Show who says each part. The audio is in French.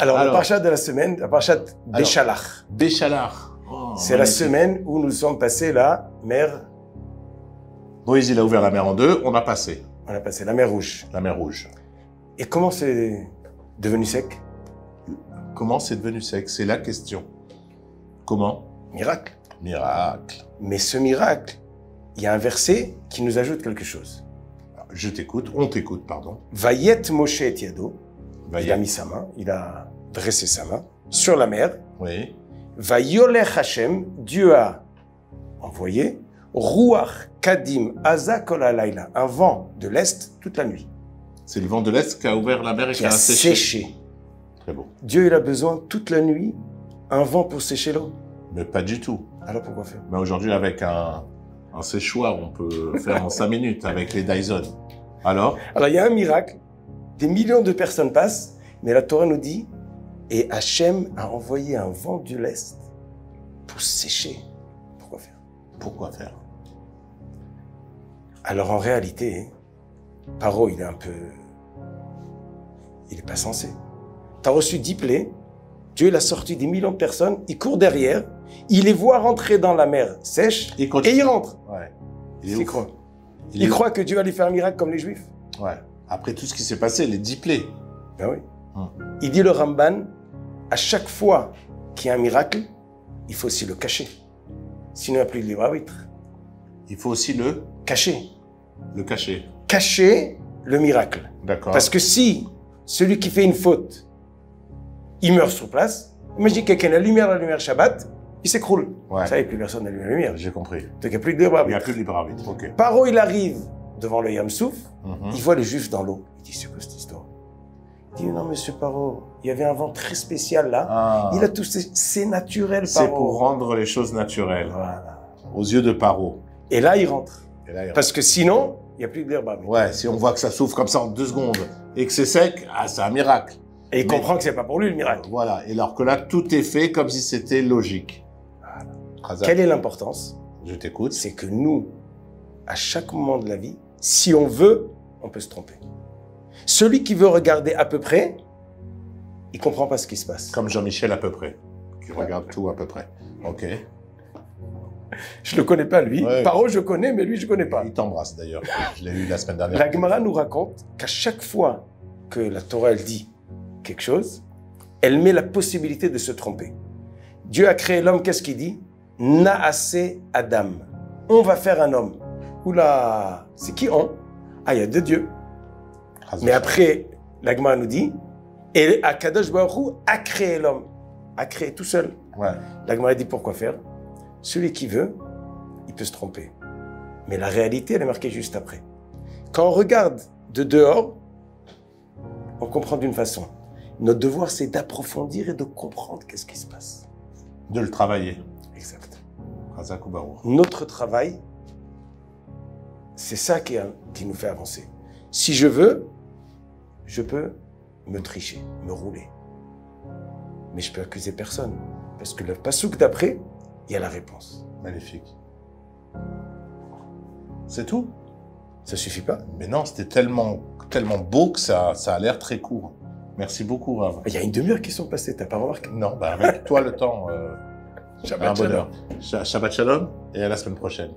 Speaker 1: Alors, la parasha de la semaine, la parasha Béchalach.
Speaker 2: Béchalach.
Speaker 1: Oh, c'est la semaine où nous sommes passés la mer.
Speaker 2: Moïse, il a ouvert la mer en deux, on a passé.
Speaker 1: On a passé la mer Rouge.
Speaker 2: La mer Rouge.
Speaker 1: Et comment c'est devenu sec?
Speaker 2: Comment c'est devenu sec? C'est la question. Comment?
Speaker 1: Miracle.
Speaker 2: Miracle.
Speaker 1: Mais ce miracle, il y a un verset qui nous ajoute quelque chose.
Speaker 2: Je t'écoute, on t'écoute, pardon.
Speaker 1: Vayet Moshe et Yado. Il a mis sa main, il a dressé sa main sur la mer.
Speaker 2: Oui.
Speaker 1: Vayolech Hashem, Dieu a envoyé Ruach Kadim Aza Kol Halayla, un vent de l'Est toute la nuit.
Speaker 2: C'est le vent de l'Est qui a ouvert la mer et qui a
Speaker 1: séché.
Speaker 2: Très beau.
Speaker 1: Dieu, il a besoin toute la nuit un vent pour sécher l'eau.
Speaker 2: Mais pas du tout.
Speaker 1: Alors pourquoi faire?
Speaker 2: Mais aujourd'hui, avec un séchoir, on peut faire en 5 minutes avec les Dyson. Alors,
Speaker 1: il y a un miracle. Des millions de personnes passent, mais la Torah nous dit et Hachem a envoyé un vent de l'Est pour sécher. Pourquoi faire?
Speaker 2: Pourquoi faire?
Speaker 1: Alors en réalité, Paro, il est pas censé. Tu as reçu 10 plaies, Dieu il a sorti des millions de personnes, il court derrière, il les voit rentrer dans la mer sèche et il rentre.
Speaker 2: Ouais.
Speaker 1: Il croit. Il croit que Dieu va lui faire un miracle comme les Juifs.
Speaker 2: Ouais. Après tout ce qui s'est passé, les 10 plaies.
Speaker 1: Ben oui. Il dit le Ramban, à chaque fois qu'il y a un miracle, il faut aussi le cacher. Sinon, il n'y a plus de libre arbitre.
Speaker 2: Il faut aussi le
Speaker 1: cacher.
Speaker 2: Le cacher.
Speaker 1: Cacher le miracle.
Speaker 2: D'accord.
Speaker 1: Parce que si celui qui fait une faute, il meurt sur place, imagine quelqu'un, la lumière Shabbat, il s'écroule.
Speaker 2: Ouais.
Speaker 1: Ça, il n'y a plus personne à la lumière.
Speaker 2: J'ai compris.
Speaker 1: Donc, il n'y a plus de libre arbitre.
Speaker 2: Il n'y a plus de libre arbitre, ok.
Speaker 1: Paro, il arrive devant le Yam Souf, il voit les Juifs dans l'eau. Il dit, c'est quoi cette histoire? Il dit, non, monsieur Paro, il y avait un vent très spécial là.
Speaker 2: Ah.
Speaker 1: Il a tout, c'est naturel, Paro.
Speaker 2: C'est pour rendre les choses naturelles.
Speaker 1: Voilà.
Speaker 2: Aux yeux de Paro.
Speaker 1: Et là, il rentre. Parce que sinon, il n'y a plus de l'herbe.
Speaker 2: Ouais, si on voit que ça souffle comme ça en 2 secondes et que c'est sec, c'est un miracle.
Speaker 1: Et il comprend que c'est pas pour lui le miracle.
Speaker 2: Voilà. Et alors que là, tout est fait comme si c'était logique.
Speaker 1: Voilà. Quelle est l'importance?
Speaker 2: Je t'écoute.
Speaker 1: C'est que nous, à chaque moment de la vie, si on veut, on peut se tromper. Celui qui veut regarder à peu près, il comprend pas ce qui se passe.
Speaker 2: Comme Jean-Michel à peu près, qui regarde tout à peu près. Ok.
Speaker 1: Je le connais pas lui.
Speaker 2: Ouais.
Speaker 1: Paro je connais, mais lui je connais pas.
Speaker 2: Il t'embrasse d'ailleurs. Je l'ai eu la semaine dernière.
Speaker 1: La Gemara nous raconte qu'à chaque fois que la Torah elle dit quelque chose, elle met la possibilité de se tromper. Dieu a créé l'homme, qu'est-ce qu'il dit? Naaseh Adam. On va faire un homme. Oula, c'est qui on? Ah, il y a 2 dieux. Mais après, la Gemara nous dit, et Akadosh Baruch Hu a créé l'homme, a créé tout seul.
Speaker 2: Ouais.
Speaker 1: La Gemara dit pourquoi faire? Celui qui veut, il peut se tromper. Mais la réalité, elle est marquée juste après. Quand on regarde de dehors, on comprend d'une façon. Notre devoir, c'est d'approfondir et de comprendre qu'est-ce qui se passe.
Speaker 2: De le travailler.
Speaker 1: Exact. Notre travail, c'est ça qui nous fait avancer. Si je veux, je peux me tricher, me rouler. Mais je peux accuser personne. Parce que le pasouk d'après, il y a la réponse.
Speaker 2: Magnifique. C'est tout?
Speaker 1: Ça suffit pas?
Speaker 2: Mais non, c'était tellement beau que ça a l'air très court. Merci beaucoup, Rav.
Speaker 1: Il y a une demi-heure qui sont passées, t'as pas remarqué?
Speaker 2: Non, avec toi le temps.
Speaker 1: Shabbat
Speaker 2: un bonheur. Shabbat shalom et à la semaine prochaine.